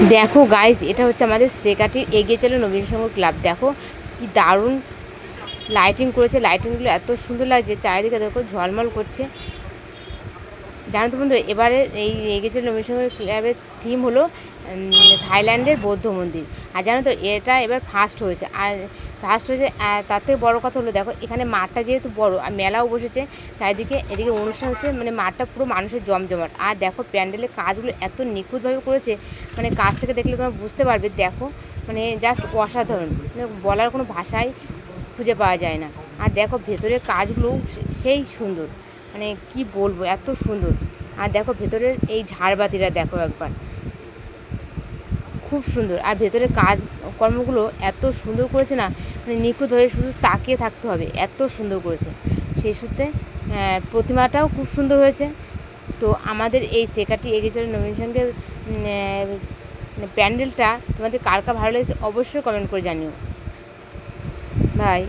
দেখো গাইস, এটা হচ্ছে আমাদের সেকাটির এগিয়ে চলো নবীন সংঘ ক্লাব। দেখো কি দারুণ লাইটিং করেছে, লাইটিংগুলো এত সুন্দর লাগছে, চারিদিকে দেখো ঝলমল করছে। জানো তো বন্ধু, এবারে এই এগিয়ে চলো নবীন সংঘ ক্লাবের থিম হলো থাইল্যান্ডের বৌদ্ধ মন্দির। আর জানো তো এটা এবার ফার্স্ট হয়েছে, আর তার থেকে বড়ো কথা হলো, দেখো এখানে মাঠটা যেহেতু বড় আর মেলাও বসেছে চারিদিকে, এদিকে অনুষ্ঠান হচ্ছে, মানে মাঠটা পুরো মানুষের জমজমাট। আর দেখো প্যান্ডেলের কাজগুলো এত নিখুঁতভাবে করেছে, মানে কাছ থেকে দেখলে তোমরা বুঝতে পারবে। দেখো মানে জাস্ট অসাধারণ, মানে বলার কোনো ভাষাই খুঁজে পাওয়া যায় না। আর দেখো ভেতরের কাজগুলো সেই সুন্দর, মানে কি বলবো, এত সুন্দর। আর দেখো ভেতরের এই ঝাড়বাতিটা দেখো একবার, খুব সুন্দর। আর ভেতরে কাজ কর্মগুলো এত সুন্দর করেছে না, মানে নিখুঁতভাবে, শুধু তাকিয়ে থাকতে হবে, এত সুন্দর করেছে। সেই সূত্রে প্রতিমাটাও খুব সুন্দর হয়েছে। তো আমাদের এই সেকাটি এগিয়েছিল নমিনেশনকে প্যান্ডেলটা তোমাদের কার কার ভালো লেগেছে অবশ্যই কমেন্ট করে জানিও। বাই।